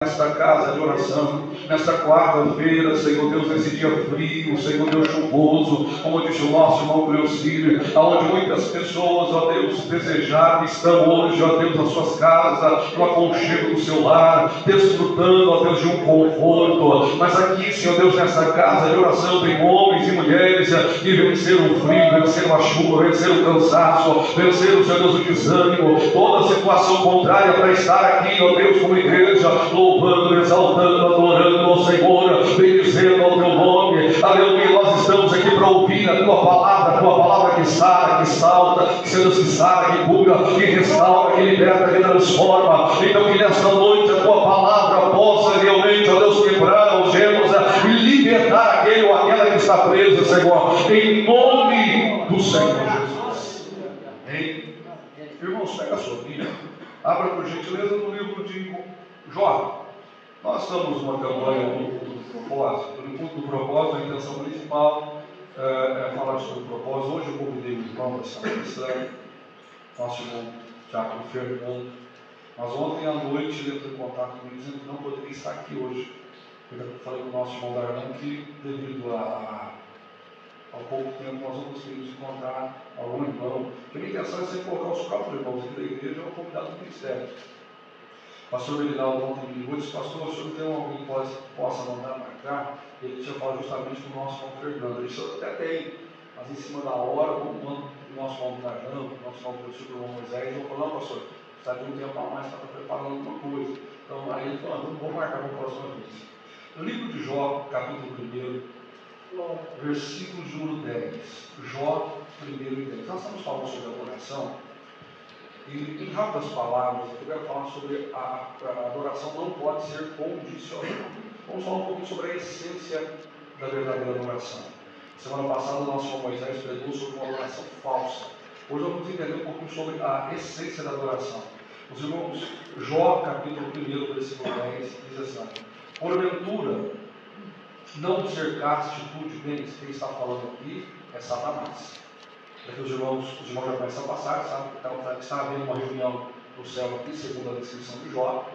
Nesta casa de oração, nesta quarta-feira, Senhor Deus, nesse dia frio, Senhor Deus chuvoso, como disse o nosso irmão Cleocílio, aonde muitas pessoas, ó Deus, desejaram, estão hoje, ó Deus, nas suas casas, no aconchego do seu lar, desfrutando, ó Deus, de um conforto. Mas aqui, Senhor Deus, nesta casa de oração, tem homens e mulheres que venceram o frio, venceram a chuva, venceram o cansaço, venceram, Senhor Deus, o desânimo, toda situação contrária para estar aqui, ó Deus, como igreja, louvando, exaltando, adorando ao Senhor, bendizendo ao teu nome. Aleluia, nós estamos aqui para ouvir a tua palavra que sara, que salta, que Senhor, que sara, que cura, que restaura, que liberta, que transforma. Então que nesta noite a tua palavra possa realmente, ó Deus, quebrar os gelos e libertar aquele ou aquela que está preso, Senhor, em nome do Senhor Jesus. Amém. Irmãos, pega a sua Bíblia, abra por gentileza no livro de Jó. Nós estamos numa campanha no culto do propósito. No culto do propósito, a intenção principal é falar sobre o propósito. Hoje eu convidei o irmão da Santa Cristã, nosso irmão Tiago Fernando. Mas ontem à noite ele entrou em contato comigo dizendo que não poderia estar aqui hoje. Eu falei com o nosso irmão Darlan que, devido ao pouco tempo, nós não conseguimos encontrar algum irmão. Porque a minha intenção é sempre colocar os próprios irmãos aqui da igreja ou convidado do ministério. O pastor Belinaldo ontem me ligou e disse: pastor, o senhor tem alguém que possa mandar marcar? Ele tinha falado justamente com o nosso irmão Fernando. Ele disse: até tem, mas em cima da hora, vamos mandar o nosso irmão Darlan, o nosso irmão Silvio Moisés. Eu falei: não, pastor, está de um tempo a mais, está preparando alguma coisa. Então aí ele falou: vamos marcar para a próxima vez. No livro de Jó, capítulo 1, versículos de número 10. Jó 1 e 10. Nós estamos falando sobre a adoração. E em rápidas palavras, eu quero falar sobre a adoração não pode ser condicional. Vamos falar um pouquinho sobre a essência da verdadeira adoração. Semana passada o nosso irmão Moisés pregou sobre uma adoração falsa. Hoje nós vamos entender um pouquinho sobre a essência da adoração. Os irmãos, Jó, capítulo 1, versículo 10, diz assim: porventura, não cercaste tu de bens? Quem está falando aqui é Satanás. Aqui os irmãos já começam a passar, sabe? Está havendo uma reunião no céu aqui, segundo a descrição de Jó.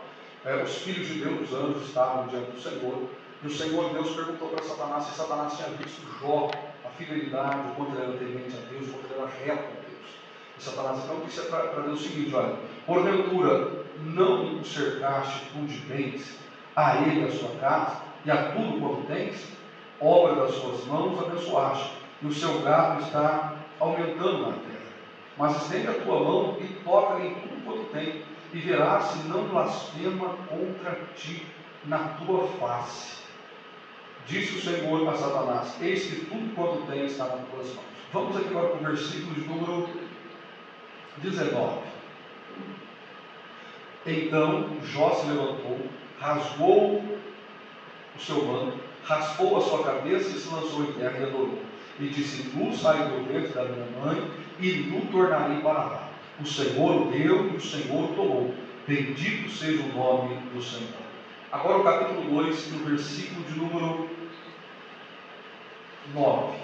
Os filhos de Deus, os anjos, estavam diante do Senhor. E o Senhor Deus perguntou para Satanás se Satanás tinha visto Jó, a fidelidade, o quanto ele era temente a Deus, o quanto ele era reto a Deus. E Satanás então disse para Deus o seguinte: olha, porventura não cercaste tu de bens a ele, a sua casa, e a tudo quanto tens, obra das suas mãos abençoaste, e o seu gado está aumentando na terra. Mas estende a tua mão e toca-lhe em tudo quanto tem, e verás se não blasfema contra ti na tua face. Disse o Senhor a Satanás: eis que tudo quanto tem está nas tuas mãos. Vamos aqui agora para o versículo de número 19. Então Jó se levantou, rasgou o seu manto, raspou a sua cabeça e se lançou em terra e adorou. E disse: tu saí do ventre da minha mãe, e tu tornarei para lá. O Senhor o deu e o Senhor o tomou. Bendito seja o nome do Senhor. Agora o capítulo 2, no versículo de número 9.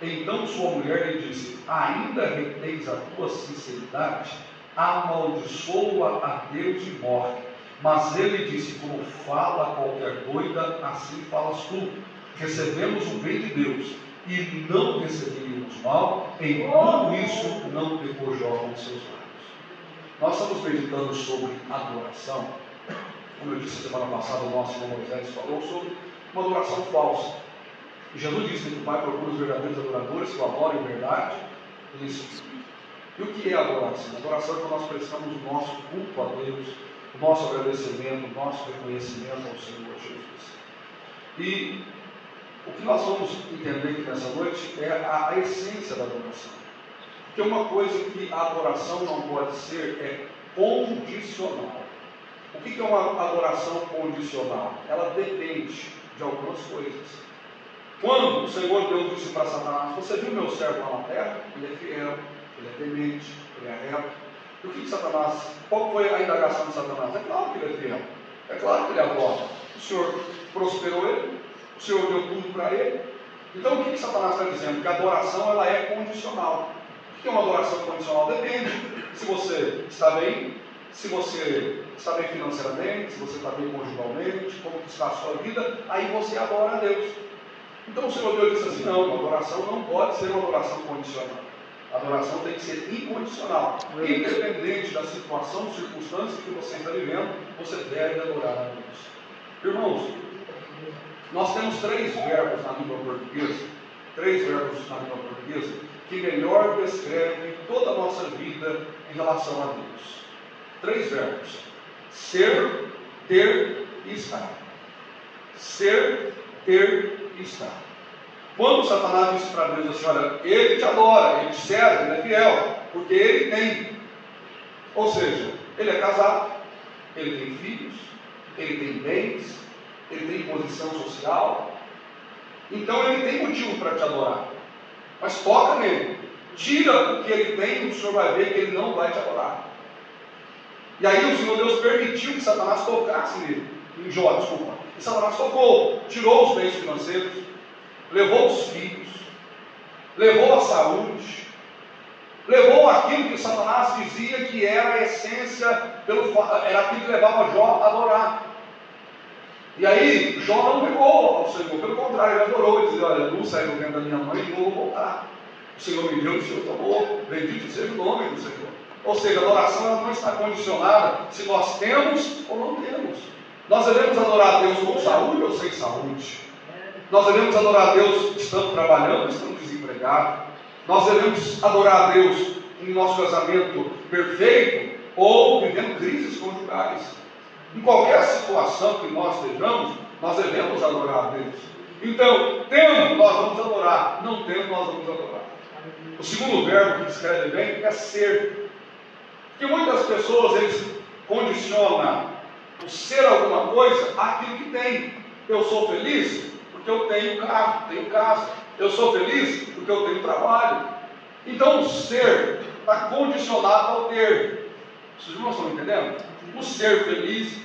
Então sua mulher lhe disse: ainda retens a tua sinceridade? Amaldiçoa a Deus e morre. Mas ele disse: como fala qualquer doida, assim falas tu. Recebemos o bem de Deus e não receberíamos mal, em tudo isso não pecou Jó com seus lábios. Nós estamos meditando sobre adoração. Como eu disse semana passada, o nosso irmão Moisés falou sobre uma adoração falsa. E Jesus disse que o Pai procura os verdadeiros adoradores que o adoram em verdade e em espírito. E o que é adoração? Adoração é quando nós prestamos o nosso culto a Deus, o nosso agradecimento, o nosso reconhecimento ao Senhor Jesus. E o que nós vamos entender aqui nessa noite é a essência da adoração. Porque uma coisa que a adoração não pode ser é condicional. O que é uma adoração condicional? Ela depende de algumas coisas. Quando o Senhor Deus disse para Satanás: você viu meu servo lá na terra? Ele é fiel, ele é temente, ele é reto. E o que Satanás, qual foi a indagação de Satanás? É claro que ele é fiel, é claro que ele adora. O Senhor prosperou ele, o Senhor deu tudo para ele. Então o que Satanás está dizendo? Que a adoração ela é condicional. O que é uma adoração condicional? Depende se você está bem, se você está bem financeiramente, se você está bem conjugalmente, como que está a sua vida, aí você adora a Deus. Então o Senhor Deus disse assim, não, a adoração não pode ser uma adoração condicional. A adoração tem que ser incondicional. Independente da situação, circunstância que você está vivendo, você deve adorar a Deus. Irmãos, nós temos três verbos na língua portuguesa, que melhor descrevem toda a nossa vida em relação a Deus. Três verbos: ser, ter e estar. Ser, ter e estar. Quando Satanás disse para Deus assim, olha, ele te adora, ele te serve, ele é fiel, porque ele tem. Ou seja, ele é casado, ele tem filhos, ele tem bens, ele tem posição social. Então ele tem motivo para te adorar. Mas toca nele. Tira o que ele tem, o Senhor vai ver que ele não vai te adorar. E aí o Senhor Deus permitiu que Satanás tocasse nele. Em Jó, desculpa. E Satanás tocou, tirou os bens financeiros, levou os filhos, levou a saúde, levou aquilo que Satanás dizia que era a essência, era aquilo que levava Jó a adorar. E aí Jó não negou ao Senhor, pelo contrário, ele adorou, ele dizia, olha, não saiu do ventre da minha mãe e não vou voltar. O Senhor me deu, o Senhor tomou, bendito seja o nome do Senhor. Ou seja, a adoração ela não está condicionada se nós temos ou não temos. Nós devemos adorar a Deus com saúde ou sem saúde. Nós devemos adorar a Deus estando trabalhando ou estando desempregado. Nós devemos adorar a Deus em nosso casamento perfeito ou vivendo crises conjugais. Em qualquer situação que nós estejamos, nós devemos adorar a Deus. Então, tendo, nós vamos adorar. Não tendo, nós vamos adorar. O segundo verbo que descreve bem é ser. Porque muitas pessoas, eles condicionam o ser alguma coisa àquilo que tem. Eu sou feliz porque eu tenho carro, tenho casa. Eu sou feliz porque eu tenho trabalho. Então o ser está condicionado ao ter. Vocês não estão entendendo? O ser feliz,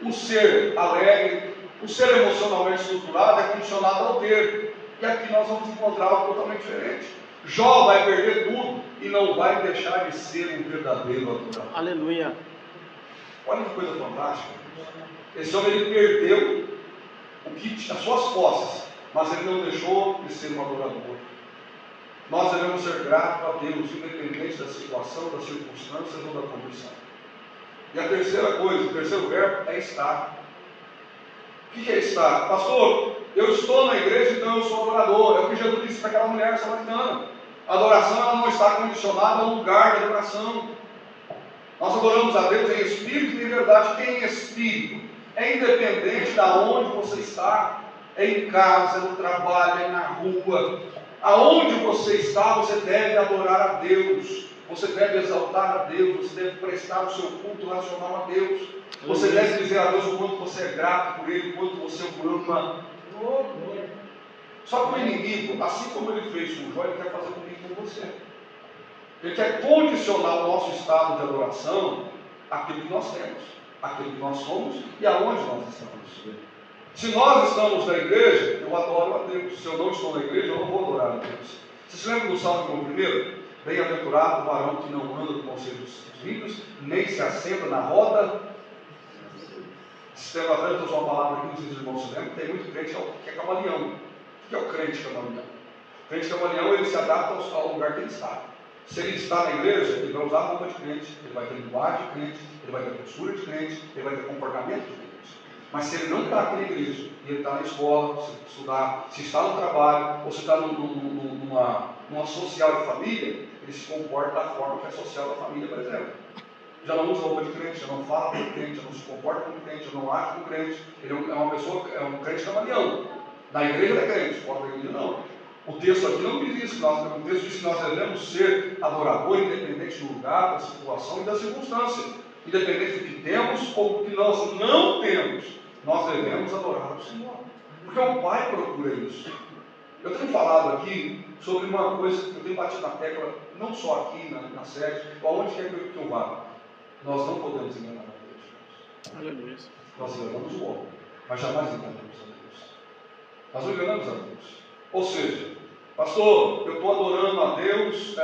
o ser alegre, o ser emocionalmente estruturado é condicionado ao ter. E aqui nós vamos encontrar algo totalmente diferente. Jó vai perder tudo e não vai deixar de ser um verdadeiro adorador. Aleluia. Olha que coisa fantástica. Esse homem ele perdeu as suas posses, mas ele não deixou de ser um adorador. Nós devemos ser gratos a Deus, independente da situação, das circunstâncias ou da condição. E a terceira coisa, o terceiro verbo é estar. O que é estar? Pastor, eu estou na igreja, então eu sou adorador. É o que Jesus disse para aquela mulher samaritana. A adoração ela não está condicionada ao lugar de adoração. Nós adoramos a Deus em espírito e em verdade. Quem é espírito? É independente de onde você está. É em casa, é no trabalho, é na rua. Aonde você está, você deve adorar a Deus. Você deve exaltar a Deus. Você deve prestar o seu culto racional a Deus. Você deve dizer a Deus o quanto você é grato por Ele, o quanto você o ama. Só que o inimigo, assim como ele fez com Jó, ele quer fazer comigo e com você. Ele quer condicionar o nosso estado de adoração àquilo que nós temos, àquilo que nós somos e aonde nós estamos. Se nós estamos na igreja, eu adoro a Deus. Se eu não estou na igreja, eu não vou adorar a Deus. Você se lembra do Salmo 1? Bem-aventurado o varão que não anda no conselho dos ímpios, nem se assenta na roda. Se tem uma vez, uma palavra aqui, não sei se os irmãos se lembram, tem muito crente que é camaleão. O que é o crente camaleão? O crente camaleão, ele se adapta ao lugar que ele está. Se ele está na igreja, ele vai usar a roupa de crente, ele vai ter linguagem de crente, ele vai ter postura de crente, ele vai ter comportamento de crente. Mas se ele não está aqui na igreja, e ele está na escola, se estudar, se está no trabalho, ou se está numa social de família, ele se comporta da forma que é social da família, por exemplo. Já não usa roupa de crente, já não fala como crente, já não se comporta como crente, já não age como crente. Ele é uma pessoa, é um crente camaleão. Na igreja ele é crente, fora da igreja não. O texto aqui não diz isso, o texto diz que nós devemos ser adorador, independente do lugar, da situação e da circunstância. Independente do que temos ou do que nós não temos, nós devemos adorar o Senhor. Porque o Pai procura isso. Eu tenho falado aqui sobre uma coisa que eu tenho batido na tecla, não só aqui na sede, aonde quer que eu vá. Nós não podemos enganar a Deus. Nós enganamos o homem, mas jamais enganamos a Deus. Nós não enganamos a Deus. Ou seja, pastor, eu estou adorando a Deus,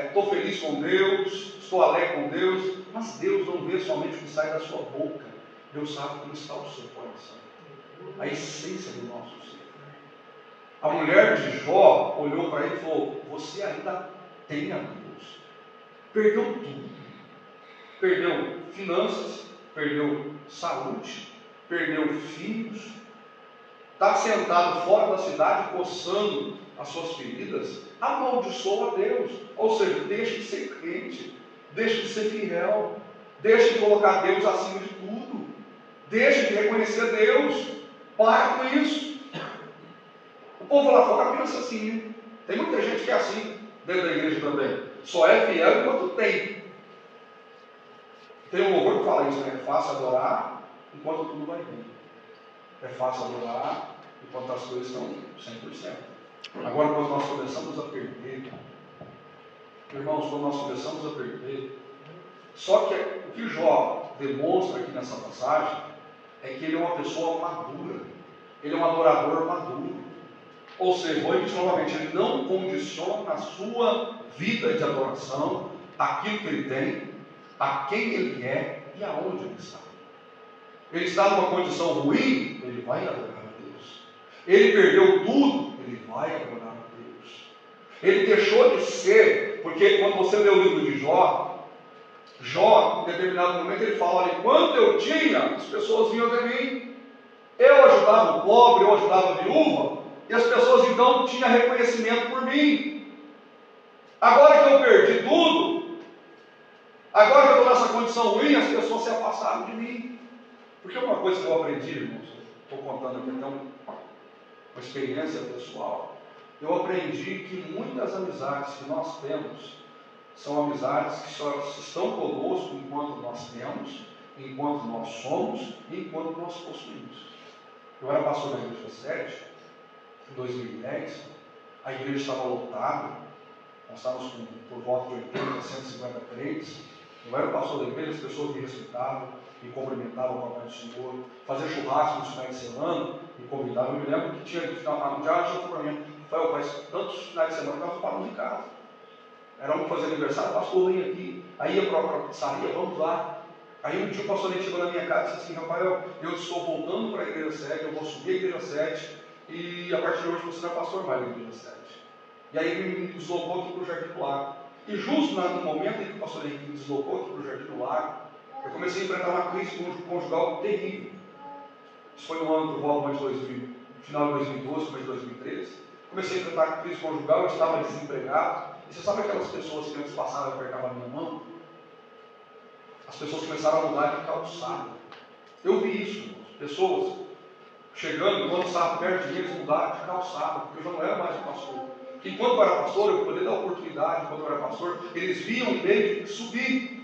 estou feliz com Deus, estou alegre com Deus, Mas Deus não vê somente o que sai da sua boca. Deus sabe como está o seu coração. A essência do nosso ser. A mulher de Jó olhou para ele e falou: você ainda tem a Deus. Perdeu tudo. Perdeu finanças, perdeu saúde, perdeu filhos. Está sentado fora da cidade, coçando as suas feridas, amaldiçoa a Deus. Ou seja, deixe de ser crente, deixe de ser fiel, deixe de colocar Deus acima de tudo, deixe de reconhecer Deus. Para com isso. O povo lá fora pensa assim, né? Tem muita gente que é assim, dentro da igreja também. Só é fiel enquanto tem. Tem um louvor que fala isso, né? É fácil adorar enquanto tudo vai bem. É fácil adorar enquanto as coisas estão 100%. Agora, quando nós começamos a perder, irmãos, quando nós começamos a perder, só que o que Jó demonstra aqui nessa passagem é que ele é uma pessoa madura, ele é um adorador maduro. Ou seja, vou repetir novamente, ele não condiciona a sua vida de adoração aquilo que ele tem, a quem ele é e aonde ele está. Ele está numa condição ruim, ele vai adorar a Deus. Ele perdeu tudo, ele vai adorar a Deus. Ele deixou de ser, porque quando você lê o livro de Jó, em determinado momento ele fala: olha, quando eu tinha, as pessoas vinham até mim, eu ajudava o pobre, eu ajudava a viúva, e as pessoas então tinham reconhecimento por mim. Agora que eu perdi tudo, agora que eu estou nessa condição ruim, as pessoas se afastaram de mim. Porque uma coisa que eu aprendi, irmãos, estou contando aqui até uma experiência pessoal, eu aprendi que muitas amizades que nós temos são amizades que só estão conosco enquanto nós temos, enquanto nós somos e enquanto nós possuímos. Eu era pastor da igreja 7, em 2010, a igreja estava lotada, nós estávamos por volta de 80, 150 crentes. Eu era o pastor da igreja, as pessoas me respeitavam, me cumprimentavam com a paz do Senhor, fazer churrasco nos finais de semana, me convidavam. Eu me lembro que tinha um dia já falou para mim: Rafael, faz tantos finais de semana que nós paramos em casa. Era um que fazia aniversário, pastor, vem aqui. Aí ia para a pizzaria, vamos lá. Aí um dia o pastor chegou na minha casa e disse assim: Rafael, eu estou voltando para a igreja 7, eu vou subir a igreja 7, e a partir de hoje você não é pastor mais da igreja 7. E aí ele me deslocou aqui para o Jardim do Lago. E justo no momento em que o pastor Henrique me deslocou aqui para o Jardim do Lago, eu comecei a enfrentar uma crise conjugal terrível. Isso foi no ano por volta de 2000, final de 2012, começo de 2013. Comecei a enfrentar crise conjugal, eu estava desempregado. E você sabe aquelas pessoas que antes passavam e apertavam a minha mão? As pessoas começaram a mudar de calçada. Eu vi isso, irmãos. Pessoas chegando, quando estavam perto de mim, eles mudaram de calçada, porque eu já não era mais um pastor. Porque enquanto eu era pastor, eu poderia dar oportunidade, enquanto eu era pastor, eles viam um meio de subir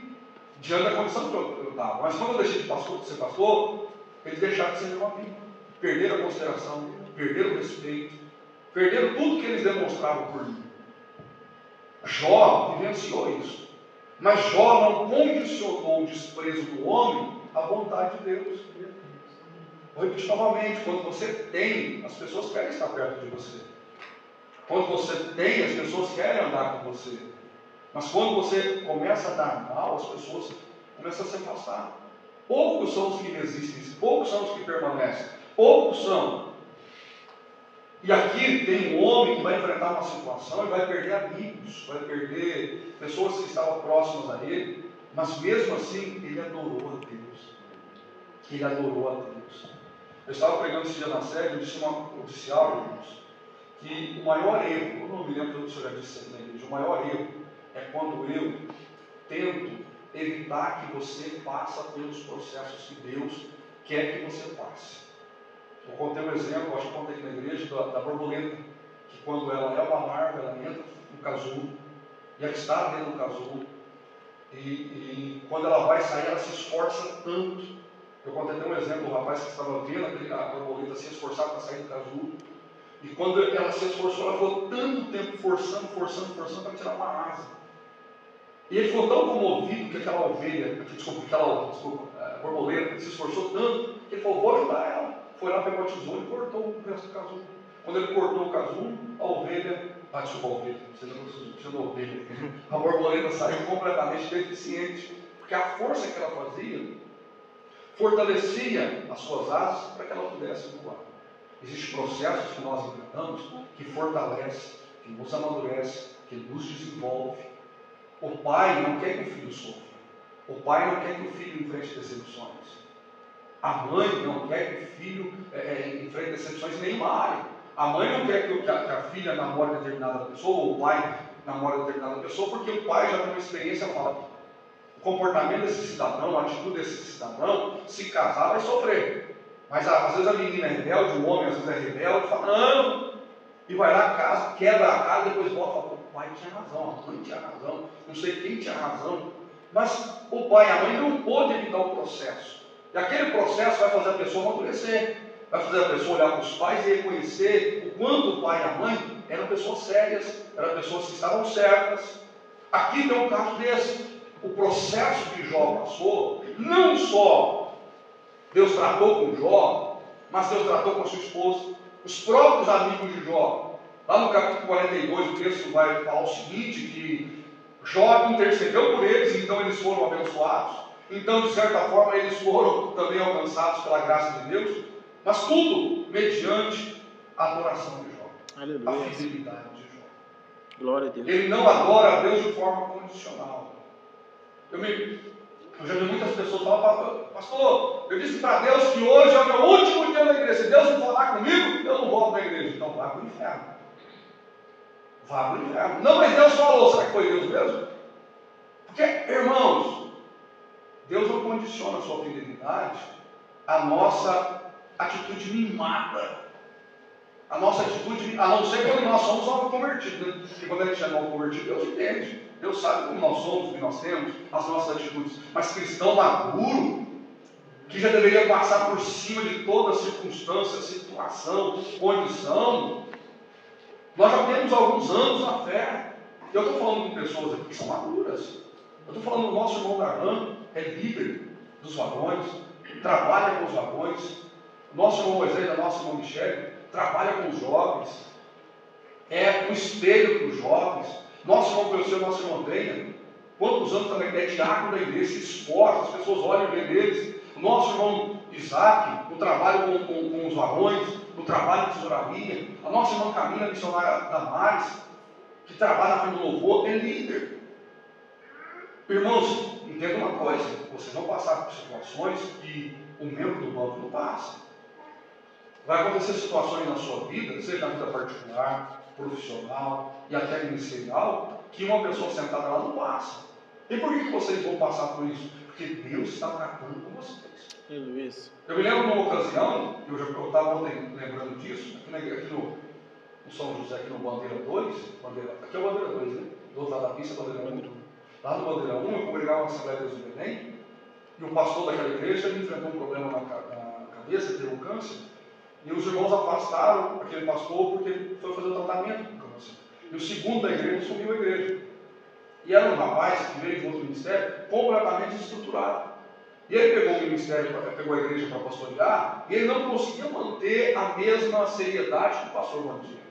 diante da condição que eu estava. Mas quando eu deixei de ser pastor, eles deixaram de ser meu amigo. Perderam a consideração, perderam o respeito, perderam tudo que eles demonstravam por mim. Jó vivenciou isso. Mas Jó não condicionou o desprezo do homem à vontade de Deus. Vou repetir novamente: quando você tem, as pessoas querem estar perto de você. Quando você tem, as pessoas querem andar com você. Mas quando você começa a dar mal, as pessoas começam a se afastar. Poucos são os que resistem, poucos são os que permanecem, poucos são. E aqui tem um homem que vai enfrentar uma situação e vai perder amigos, vai perder pessoas que estavam próximas a ele, mas mesmo assim ele adorou a Deus. Ele adorou a Deus. Eu estava pregando esse dia na sede, eu disse algo, irmãos, que o maior erro, eu não me lembro do que o senhor já disse na igreja, o maior erro é quando eu tento evitar que você passe pelos processos que Deus quer que você passe. Eu contei um exemplo, acho que eu contei aqui na igreja, da borboleta, que quando ela é uma larva, ela entra no casulo, e ela está dentro do casulo, e quando ela vai sair, ela se esforça tanto. Eu contei até um exemplo, o rapaz que estava vendo a borboleta se esforçar para sair do casulo, e quando ela se esforçou, ela ficou tanto tempo forçando para tirar uma asa. E ele ficou tão comovido que aquela borboleta se esforçou tanto, que ele falou: vou ajudar ela. Foi lá, pegou a tesoura e cortou o resto do casulo. Quando ele cortou o casulo, a ovelha, você não precisa da ovelha, a borboleta saiu completamente deficiente, porque porque a força que ela fazia fortalecia as suas asas para que ela pudesse voar. Existem processos que nós enfrentamos que fortalece, que nos amadurece, que nos desenvolve. O pai não quer que o filho sofra. O pai não quer que o filho enfrente decepções. A mãe não quer que o filho enfrente decepções em nenhuma área. A mãe não quer que a filha namore determinada pessoa, ou o pai namore determinada pessoa, porque o pai já tem uma experiência fala, o comportamento desse cidadão, a atitude desse cidadão, se casar vai sofrer. Mas às vezes a menina é rebelde, o homem às vezes é rebelde, fala, não, e vai lá, casa, quebra a casa, depois volta e fala, o pai tinha razão, a mãe tinha razão, não sei quem tinha razão. Mas o pai e a mãe não podem evitar o processo. E aquele processo vai fazer a pessoa amadurecer, vai fazer a pessoa olhar para os pais e reconhecer o quanto o pai e a mãe eram pessoas sérias, eram pessoas que estavam certas. Aqui tem um caso desse. O processo que Jó passou, não só Deus tratou com Jó, mas Deus tratou com a sua esposa, os próprios amigos de Jó. Lá no capítulo 42, o texto vai falar o seguinte, que Jó intercedeu por eles, então eles foram abençoados. Então, de certa forma, eles foram também alcançados pela graça de Deus, mas tudo mediante a adoração de Jó. Aleluia. A fidelidade de Jó. Glória a Deus. Ele não adora a Deus de forma condicional. Eu já vi muitas pessoas falar, pastor, eu disse para Deus que hoje é o meu último dia na igreja. Se Deus não falar comigo, eu não volto na igreja. Então vá para o inferno. Vá para o inferno. Não, mas Deus falou, será que foi Deus mesmo? Porque, irmãos, Deus não condiciona a sua fidelidade à nossa atitude mimada. A nossa atitude, a não ser quando nós somos novos convertidos. Né? Porque quando a gente é novo convertido, Deus entende. Deus sabe como nós somos, o que nós temos, as nossas atitudes. Mas cristão maduro, que já deveria passar por cima de toda circunstância, situação, condição, nós já temos alguns anos na fé. Eu estou falando com pessoas aqui que são maduras. Eu estou falando do nosso irmão Darlan, é líder dos vagões, trabalha com os vagões. O nosso irmão Moisés, a nossa irmã Michele, trabalha com os jovens, é um espelho para os jovens. Nosso irmão conheceu, nosso irmão Andréia, quantos anos também é diácono da igreja, se esforça, as pessoas olham e veem eles. O nosso irmão Isaac, no trabalho com os varões, no trabalho de tesouraria. A nossa irmã Camila, missionária Damares, que trabalha na frente do louvor, é líder. Irmãos, entenda uma coisa, você não passar por situações que o membro do banco não passa. Vai acontecer situações na sua vida, seja na vida particular, profissional e até ministerial, que uma pessoa sentada lá não passa. E por que vocês vão passar por isso? Porque Deus está tratando com vocês. Eu me lembro de uma ocasião, eu estava lembrando disso, aqui no São José, aqui no Bandeira 2, aqui é o Bandeira 2, né? Do outro lado da pista, Bandeira 1. Lá no Bandeira 1, eu congregava na Assembleia de Deus do Belém, e o pastor daquela igreja enfrentou um problema na cabeça, teve um câncer, e os irmãos afastaram aquele pastor porque ele foi fazer o tratamento do câncer. E o segundo da igreja sumiu a igreja. E era um rapaz que veio de outro ministério completamente desestruturado. E ele pegou o ministério, pegou a igreja para pastorear, e ele não conseguia manter a mesma seriedade que o pastor mantinha.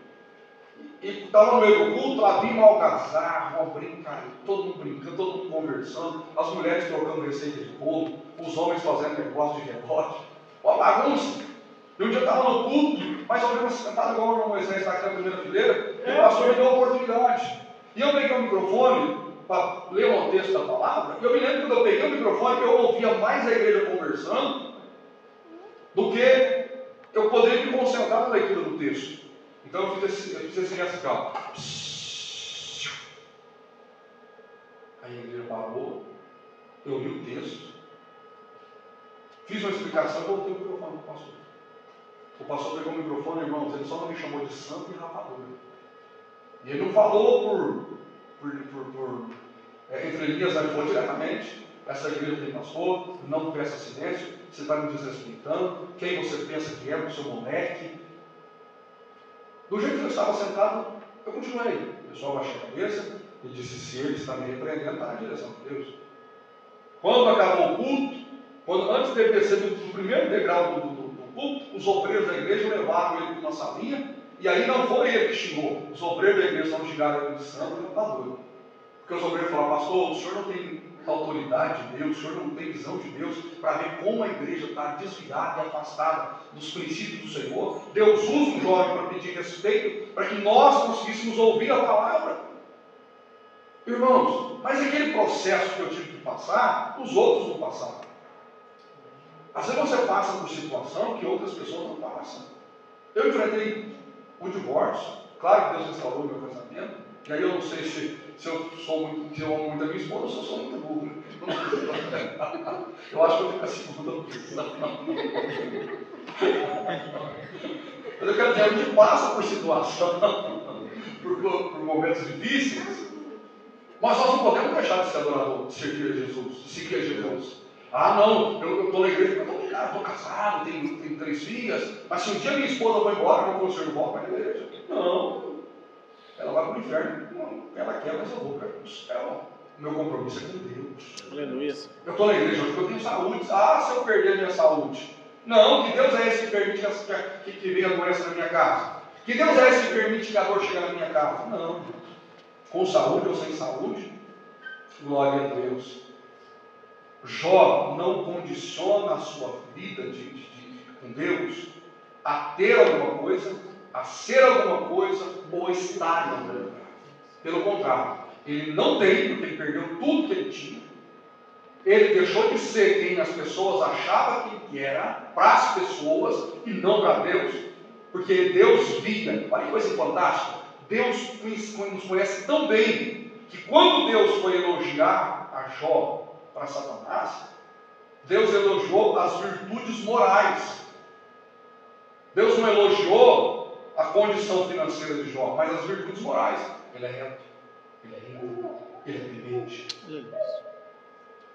E estava no meio do culto, lá vinha uma algazarra, uma brincadeira, todo mundo brincando, todo mundo conversando, as mulheres trocando receita de bolo, os homens fazendo negócio de rebote, uma bagunça. E um dia eu estava no culto, mais ou menos sentado igual o irmão Moisés está aqui na primeira fileira, e o pastor me deu a oportunidade. E eu peguei o microfone para ler um texto da palavra, e eu me lembro que quando eu peguei o microfone, eu ouvia mais a igreja conversando do que eu poderia me concentrar na leitura do texto. Então eu fiz esse gesto aqui. Aí a igreja parou, eu li o texto, fiz uma explicação e voltei o microfone para o pastor. O pastor pegou o microfone, irmãos, ele só não me chamou de santo e rapadura. E ele não falou entre linhas, ele falou diretamente. Essa igreja tem pastor, não peça silêncio, você está me desrespeitando, quem você pensa que é, o seu moleque. Do jeito que eu estava sentado, eu continuei. Eu só abaixei a cabeça e disse, se ele está me repreendendo, está na direção de Deus. Quando acabou o culto, antes dele descer do primeiro degrau do culto, os obreiros da igreja levaram ele para uma salinha, e aí não foi ele que xingou. Os obreiros da igreja não xingaram ele de santo, ele está doido. Porque os obreiros falaram, pastor, o senhor não tem autoridade de Deus, o senhor não tem visão de Deus para ver como a igreja está desviada e afastada dos princípios do Senhor. Deus usa um jovem para pedir respeito, para que nós conseguíssemos ouvir a palavra. Irmãos, mas aquele processo que eu tive que passar, os outros não passaram. Às vezes você passa por situação que outras pessoas não passam. Eu enfrentei o divórcio, claro que Deus restaurou meu casamento, e aí eu não sei se eu amo muito a minha esposa ou se eu sou muito burro. Eu acho que eu fico a segunda opção. Mas eu quero dizer, a gente passa por situação, por momentos difíceis, mas nós não podemos deixar de ser adorador, de servir a Jesus, de seguir a Jesus. Ah, não, eu estou na igreja, mas estou casado, tenho 3 filhas, mas se um dia minha esposa for embora, eu não consigo voltar para a igreja. Não, ela vai para o inferno. Não, ela quer, mas eu vou para o céu. O meu compromisso é com Deus. Aleluia. Eu estou na igreja hoje porque eu tenho saúde. Ah, se eu perder a minha saúde. Não, que Deus é esse que permite que venha a doença na minha casa. Que Deus é esse que permite que a dor chegue na minha casa. Não. Com saúde ou sem saúde, glória a Deus. Jó não condiciona a sua vida com Deus a ter alguma coisa, a ser alguma coisa ou estar em algum lugar. Pelo contrário, ele não tem, porque ele perdeu tudo que ele tinha. Ele deixou de ser quem as pessoas achavam que ele era para as pessoas e não para Deus. Porque Deus via, olha que coisa fantástica, Deus nos conhece tão bem que quando Deus foi elogiar a Jó para Satanás, Deus elogiou as virtudes morais. Deus não elogiou a condição financeira de Jó, mas as virtudes morais. Ele é reto, ele é íntegro, ele é temente.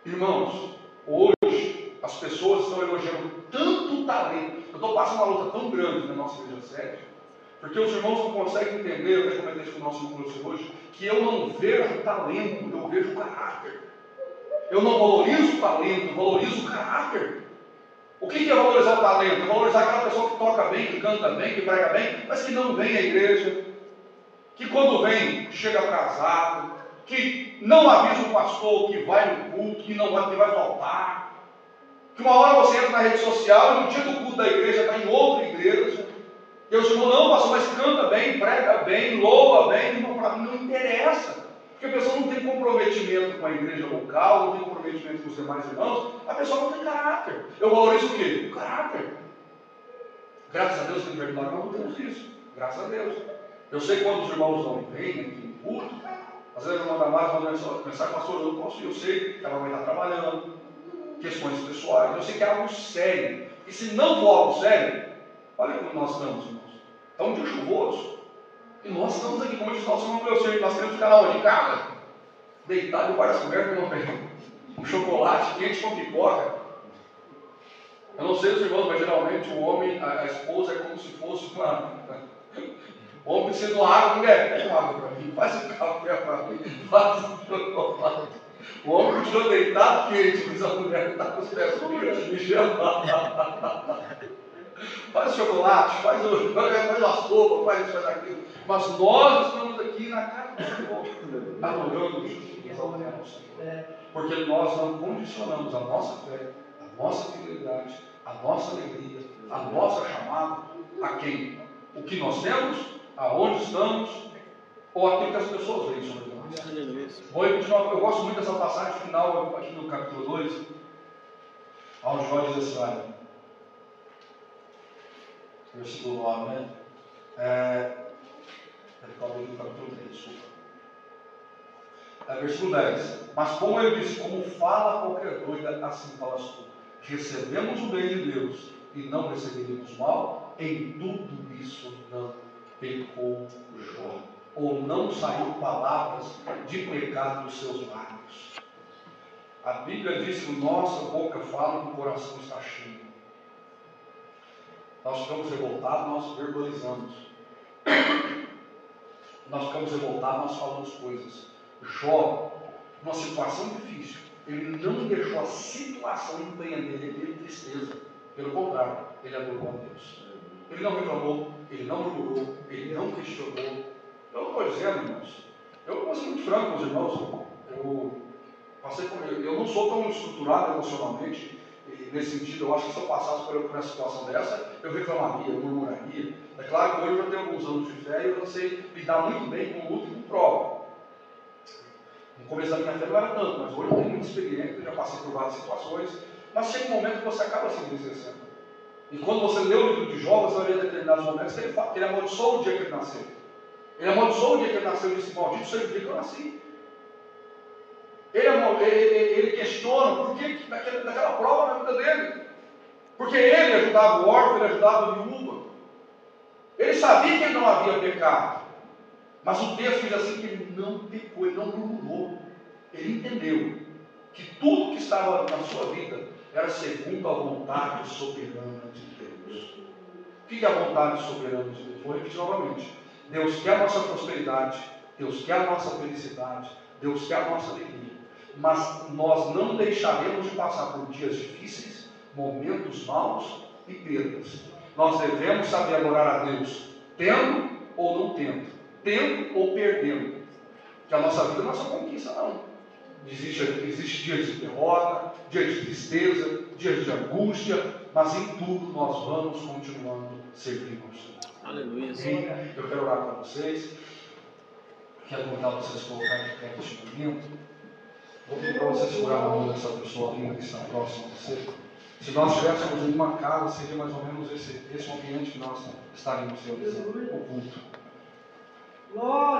Irmãos, hoje as pessoas estão elogiando tanto talento. Eu estou passando uma luta tão grande na nossa igreja sede, porque os irmãos não conseguem entender, eu até comentei isso com o nosso irmão hoje, que eu não vejo talento, eu vejo caráter. Eu não valorizo o talento, eu valorizo o caráter. O que é valorizar o talento? É valorizar aquela pessoa que toca bem, que canta bem, que prega bem, mas que não vem à igreja, que quando vem, chega atrasado, que não avisa o pastor que vai no culto, que vai faltar, que uma hora você entra na rede social e no dia do culto da igreja está em outra igreja, e eu digo, não, pastor, mas canta bem, prega bem, louva bem, para mim não interessa. Porque a pessoa não tem comprometimento com a igreja local, não tem comprometimento com os demais irmãos, a pessoa não tem caráter. Eu valorizo o quê? O caráter. Graças a Deus que nós não temos isso. Graças a Deus. Eu sei quando os irmãos não vêm aqui no culto, às vezes a irmã Damares manda mensagem, pastor, eu não posso ir, eu sei que ela vai estar trabalhando, questões pessoais, eu sei que é algo sério. E se não for algo sério, olha como nós estamos, irmãos. Está um dia chuvoso. E nós estamos aqui, como eu disse, nós queremos ficar na hora de casa, deitado debaixo das cobertas, um chocolate quente com pipoca. Eu não sei os irmãos, mas geralmente o homem, a esposa é como se fosse uma... O homem precisa de uma água, mulher, pega uma água para mim, faz um café para mim, faz um chocolate. O homem continua deitado quente, diz a mulher que está com os pés frios, me chama. Faz chocolate, faz a sopa, faz isso, faz aquilo. Mas nós estamos aqui na casa do Senhor, adorando e exaltando o Senhor. Porque nós não condicionamos a nossa fé, a nossa fidelidade, a nossa alegria, a nossa chamada a quem? O que nós temos, aonde estamos, ou aquilo que as pessoas veem sobre nós. Vou continuar, eu gosto muito dessa passagem final, aqui no capítulo 2, onde Jó diz assim, olha, versículo 9, né? Talvez no capítulo 3, desculpa. Versículo 10. Mas como ele disse, como fala qualquer doida, assim falas tu. Recebemos o bem de Deus e não receberemos mal, em tudo isso não pecou Jó. Ou não saiu palavras de pecado dos seus lábios. A Bíblia diz que nossa boca fala que o coração está cheio. Nós ficamos revoltados, nós verbalizamos. Nós ficamos revoltados, nós falamos coisas. Jó, numa situação difícil, ele não deixou a situação empreender nele tristeza. Pelo contrário, ele adorou a Deus. Ele não reclamou, ele não murmurou, ele não questionou. Eu não estou dizendo, irmãos. Eu vou ser muito franco com os irmãos. Eu não sou tão estruturado emocionalmente, e nesse sentido, eu acho que se eu passasse por uma situação dessa, eu reclamaria, eu murmuraria. É claro que hoje eu tenho alguns anos de fé e eu sei lidar muito bem com luta e com prova. No começo da minha fé não era tanto, mas hoje eu tenho muita experiência, já passei por várias situações, mas chega um momento que você acaba se entristecendo. E quando você lê o livro de Jó, você vai ver em determinados momentos que ele fala que ele amaldiçoou o dia que ele nasceu. Ele amaldiçoou o dia que ele nasceu e disse: maldito seja o dia que eu nasci. Ele questiona por que daquela prova na vida dele. Porque ele ajudava o órfão, ele ajudava a viúva. Ele sabia que ele não havia pecado. Mas o texto diz assim que ele não pecou, ele não murmurou. Ele entendeu que tudo que estava na sua vida era segundo a vontade soberana de Deus. O que é a vontade soberana de Deus? Vou repetir novamente. Deus quer a nossa prosperidade, Deus quer a nossa felicidade, Deus quer a nossa alegria. Mas nós não deixaremos de passar por dias difíceis, momentos maus e perdas. Nós devemos saber adorar a Deus, tendo ou não tendo, tendo ou perdendo. Que a nossa vida não é só conquista, não. Existe dias de derrota, dias de tristeza, dias de angústia, mas em tudo nós vamos continuando servindo ao Senhor. Aleluia. Eu quero orar com vocês. Quero convidar vocês a colocar de pé neste momento. Vou pedir para você segurar a mão dessa pessoa linda que está próxima a você. Se nós estivéssemos em uma casa, seria mais ou menos esse ambiente que nós estaríamos realizando, o culto.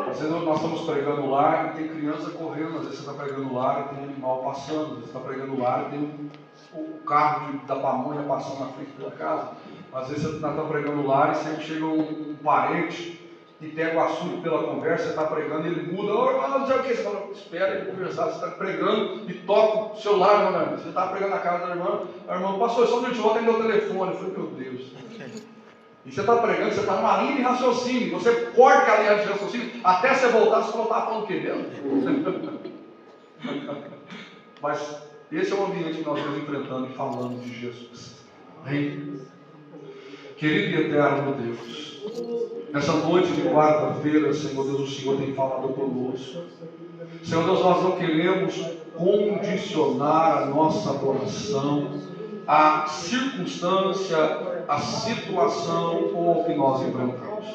Às vezes nós estamos pregando lá e tem criança correndo, às vezes você está pregando lá e tem animal passando, às vezes você está pregando lá e tem o carro da pamonha passando na frente da casa. Às vezes você está pregando lá e sempre chega um parente e pega o assunto pela conversa, você está pregando e ele muda, não sei o que, você fala, espera ele conversar, você está pregando e toca o celular, irmã. Você está pregando na casa da irmã, a irmã passou, só um minuto, vou atender o telefone. Eu falei, meu Deus. E você está pregando, você está numa linha de raciocínio, você corta a linha de raciocínio, até você voltar, você não está falando o quê mesmo? Mas esse é o ambiente que nós estamos enfrentando e falando de Jesus. Amém? Querido e eterno Deus, nessa noite de quarta-feira, Senhor Deus, o Senhor tem falado conosco. Senhor Deus, nós não queremos condicionar a nossa adoração à circunstância, à situação ou ao que nós enfrentamos.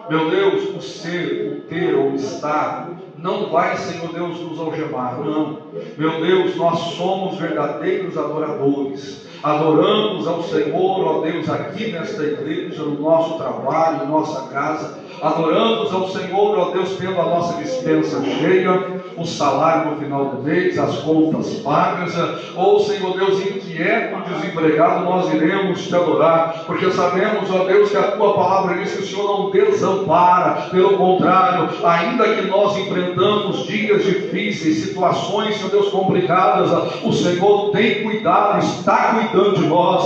Meu Deus, o ser, o ter ou o estar não vai, Senhor Deus, nos algemar, não. Meu Deus, nós somos verdadeiros adoradores. Adoramos ao Senhor, ó Deus, aqui nesta igreja, no nosso trabalho, em nossa casa. Adoramos ao Senhor, ó Deus, tendo a nossa despensa cheia, o salário no final do mês, as contas pagas. Ou, Senhor Deus, inquieto, desempregado, nós iremos te adorar, porque sabemos, ó Deus, que a tua palavra diz que o Senhor não desampara. Pelo contrário, ainda que nós enfrentamos dias difíceis, situações, Senhor Deus, complicadas, o Senhor tem cuidado, está cuidando de nós.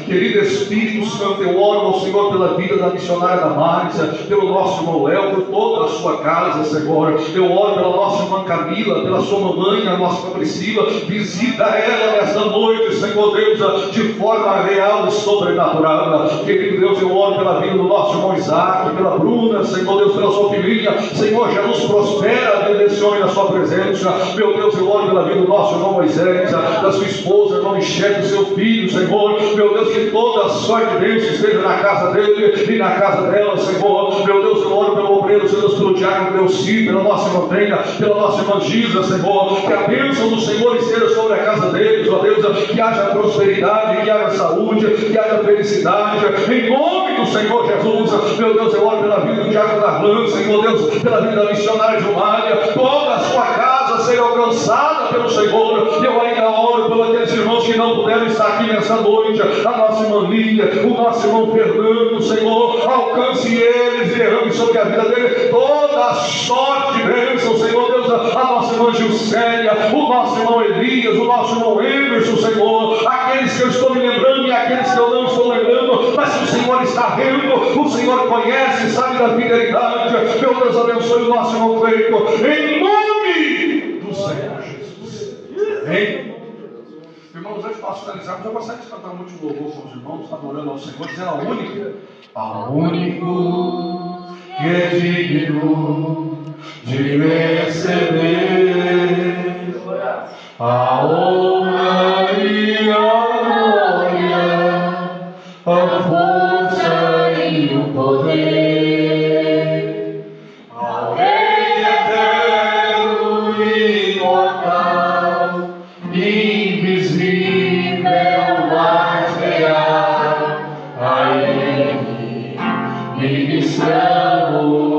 Querido Espírito Santo, eu oro ao Senhor pela vida da missionária Damares, pelo nosso irmão Léo, por toda a sua casa, Senhor. Eu oro pela nossa irmã Camila, pela sua mamãe, a nossa irmã Priscila. Visita ela nesta noite, Senhor Deus, de forma real e sobrenatural. Querido Deus, eu oro pela vida do nosso irmão Isaac, pela Bruna, Senhor Deus, pela sua filhinha. Senhor, Jesus, prospera, direcione na sua presença. Meu Deus, eu oro pela vida do nosso irmão Moisés, da sua esposa, irmão Michele, do seu filho, Senhor. Meu Deus, que toda a sorte de Deus esteja na casa dele e na casa dela, Senhor. Meu Deus, eu oro pelo obreiro, Senhor Deus, pelo diácono Delci, pela nossa irmã Penha, pela nossa irmã Giza, Senhor. Que a bênção do Senhor esteja sobre a casa deles, ó Deus, que haja prosperidade, que haja saúde, que haja felicidade, em nome do Senhor Jesus. Meu Deus, eu oro pela vida do diácono Darlan, Senhor Deus, pela vida da missionária Gilmária, toda a sua casa seja alcançada pelo Senhor. Eu ainda oro por aqueles irmãos que não puderam estar aqui nessa noite, a nossa irmã Lídia, o nosso irmão Fernando, Senhor, alcance eles e derrame sobre a vida dele toda a sorte de bênção, Senhor Deus, a nossa irmã Gilcélia, o nosso irmão Elias, o nosso irmão Emerson, Senhor, aqueles que eu estou me lembrando e aqueles que eu não estou lembrando, mas o Senhor está vendo, o Senhor conhece, sabe da fidelidade. Meu Deus, abençoe o nosso irmão Cleito, em nome do Senhor Jesus. Amém? Irmãos, antes de nós finalizarmos, eu gostaria de cantar um último louvor com os irmãos, adorando ao Senhor, dizendo ao único que é digno de receber a honra e a glória, a força e o poder, ao Rei eterno e imortal, invisível, mas real, a Ele ministramos